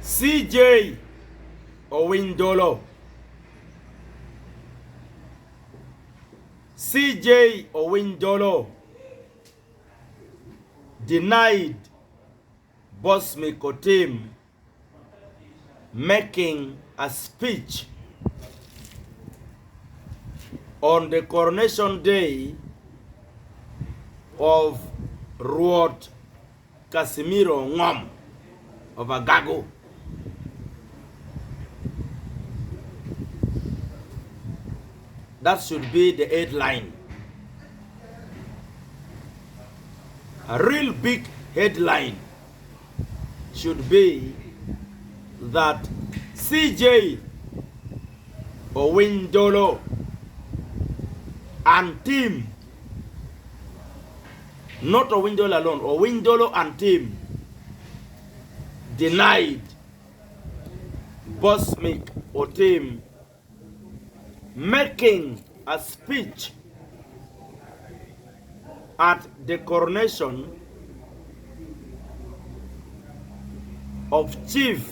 CJ Owiny Dolo. CJ Owiny Dolo denied Boss Mikotim making a speech on the coronation day of Ruot Casimiro Ngom of Agago. That should be the headline. A real big headline should be that CJ Owiny Dolo and team, not Owiny Dolo alone, Owiny Dolo and team denied Boss Mikotim making a speech at the coronation of Chief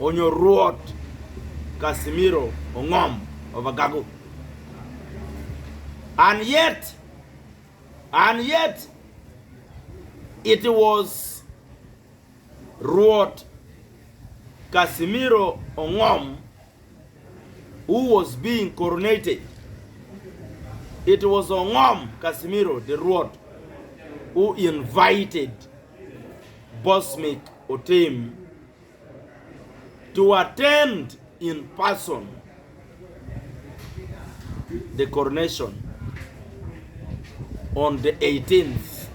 Ruot Casimiro Ngom of Agago. And yet it was Ruot Casimiro Ngom who was being coronated. It was Ngom Casimiro, the Ruot, who invited Boss Mikotim to attend in person the coronation on the 18th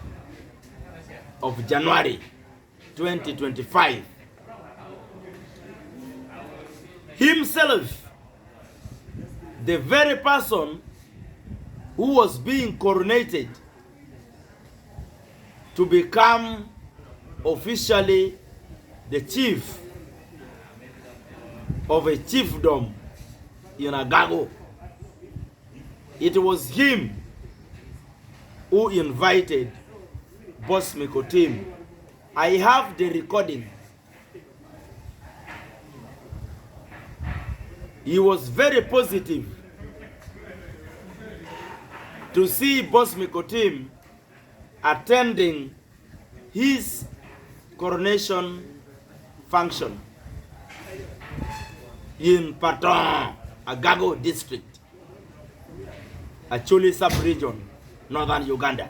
of January 2025. Himself, the very person who was being coronated to become officially the chief of a chiefdom in Agago. It was him who invited Boss Mikotim. I have the recording. He was very positive to see Boss Mikotim attending his coronation function in Patong, Agago district, Acholi sub-region, northern Uganda.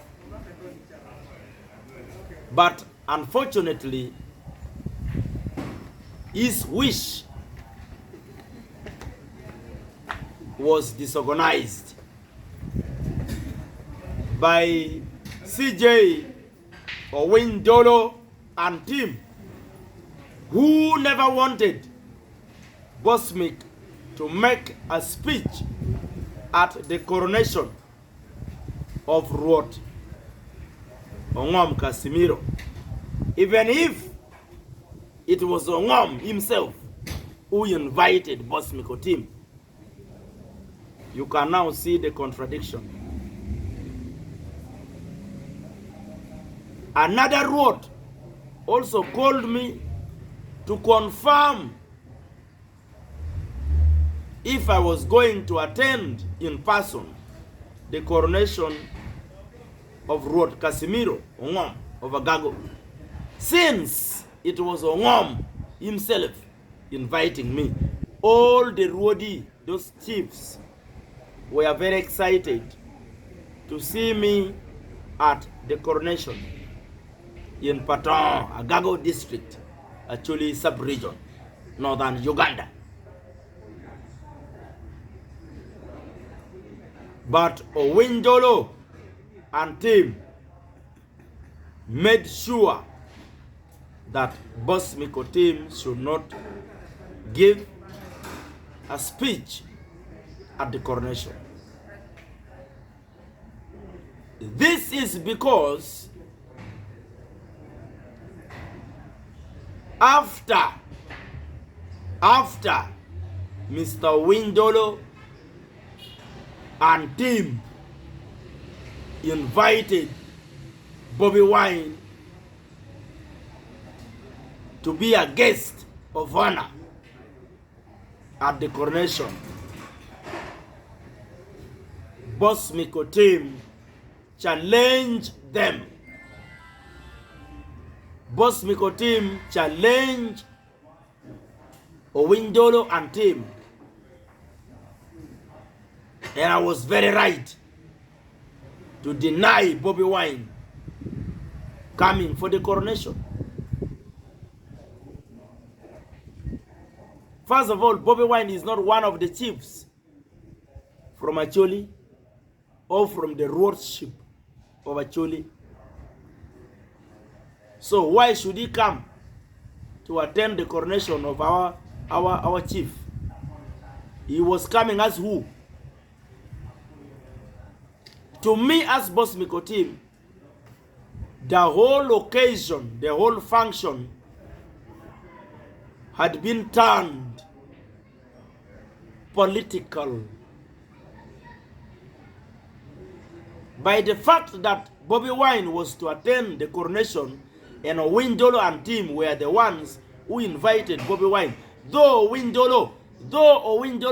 But unfortunately, his wish was disorganized by CJ Owiny Dolo and team, who never wanted Boss Mik to make a speech at the coronation of Ruot Ngom Casimiro, even if it was Ngom himself who invited Boss Mikotim. You can now see the contradiction. Another Ruot also called me to confirm if I was going to attend in person the coronation of Ruot Casimiro Ngom of Agago, since it was Ngom himself inviting me. All the Ruodi, those chiefs, were very excited to see me at the coronation in Patong, Agago district, actually sub-region, northern Uganda. But Owiny Dolo and team made sure that Boss Mikotim should not give a speech at the coronation. This is because after Mr. Owiny Dolo and team invited Bobby Wine to be a guest of honor at the coronation. Boss Miko team challenged them. Boss Miko team challenged Owiny Dolo and team. And I was very right to deny Bobi Wine coming for the coronation. First of all, Bobi Wine is not one of the chiefs from Acholi or from the lordship of Acholi. So why should he come to attend the coronation of our chief? He was coming as who? To me, as Boss Miko team, the whole occasion, the whole function had been turned political by the fact that Bobi Wine was to attend the coronation and Owiny Dolo and team were the ones who invited Bobi Wine. Though Owiny Dolo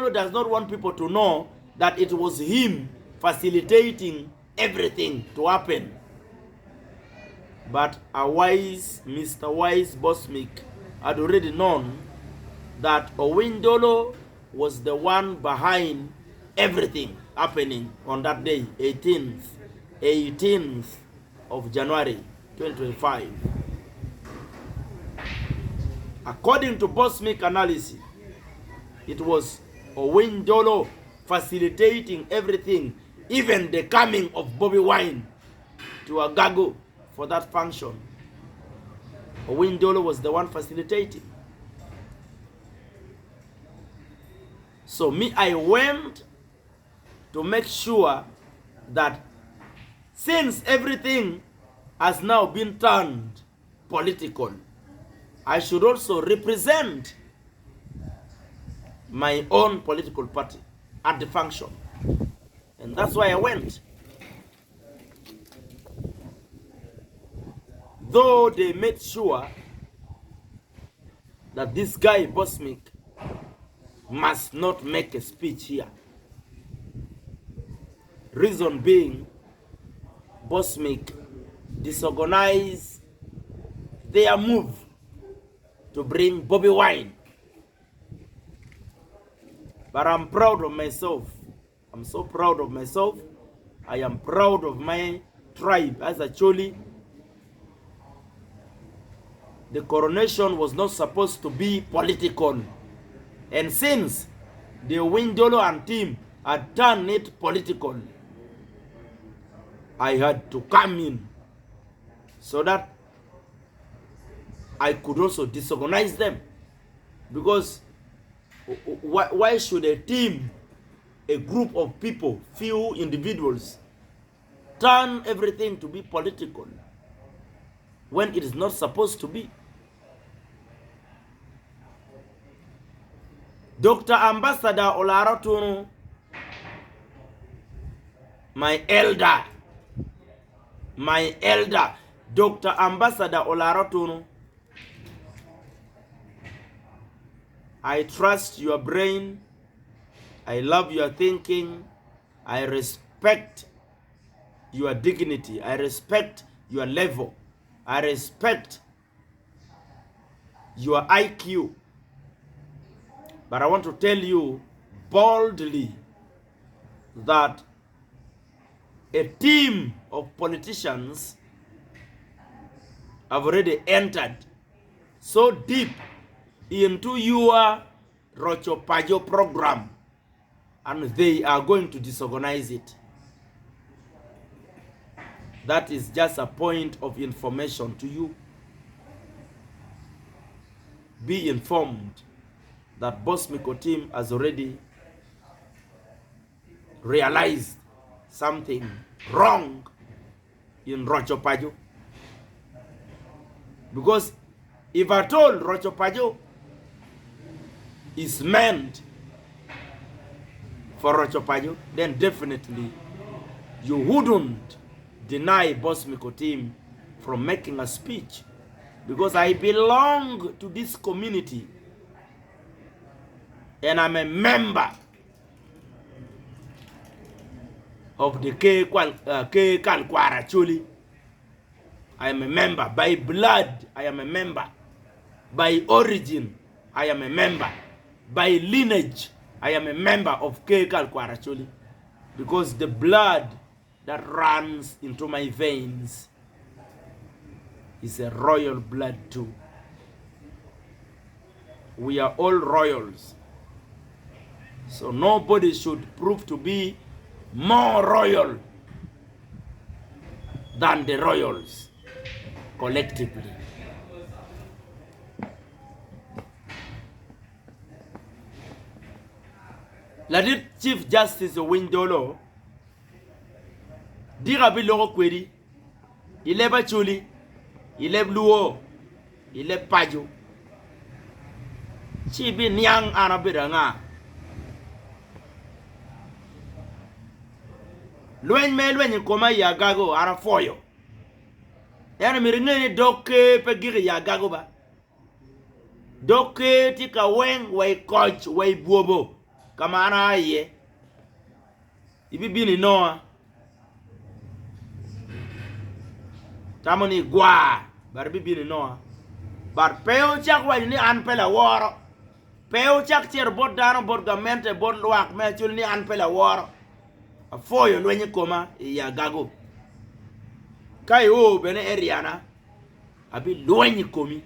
does not want people to know that it was him facilitating everything to happen. But Mr. Wise Boss Mick had already known that Owiny Dolo was the one behind everything happening on that day, 18th of January 2025. According to Boss Mick analysis, it was Owiny Dolo facilitating everything, even the coming of Bobi Wine to Agago for that function. Owiny Dolo was the one facilitating. So me, I went to make sure that since everything has now been turned political, I should also represent my own political party at the function. And that's why I went. Though they made sure that this guy, Boss Mick, must not make a speech here. Reason being, Boss Mick disorganized their move to bring Bobi Wine. But I'm proud of myself. I'm so proud of myself. I am proud of my tribe as a Choli. The coronation was not supposed to be political. And since the Owiny Dolo and team had turned it political, I had to come in so that I could also disorganize them. Because why should a team, a group of people, few individuals, turn everything to be political when it is not supposed to be? Dr. Ambassador Olaratunu, my elder, Dr. Ambassador Olaratunu, I trust your brain, I love your thinking, I respect your dignity, I respect your level, I respect your IQ. But I want to tell you boldly that a team of politicians have already entered so deep into your Rochopajo program, and they are going to disorganize it. That is just a point of information to you. Be informed that Boss Miko team has already realized something wrong in Rochopajo. Because if at all Rochopajo is meant for Rochopajo, then definitely you wouldn't deny Boss Miko team from making a speech. because I belong to this community and I'm a member of the Ke Kankwara Chuli. I am a member. By blood, I am a member. By origin, I am a member. By lineage, I am a member of Ke Kankwara Chuli. Because the blood that runs into my veins is a royal blood too. We are all royals. So nobody should prove to be more royal than the royals collectively. Ladit Chief Justice Owiny Dolo dira bilogo kwedi ile bachuli ile luo ile pajo chibi nyang anabiranga lwen koma ya gago ara foyo yana miringeni doke pegiri ya gago ba doke tika weng way coach way buobo kama ana ye ibibini noa tamoni gwa bar bibini noa bar peo chak way ni an pela woro peo chak tier bot dano bot gamente bot luak me chul ni an pela woro a foyo lwenye koma ya gago kai o bene eriana abi lwenye komi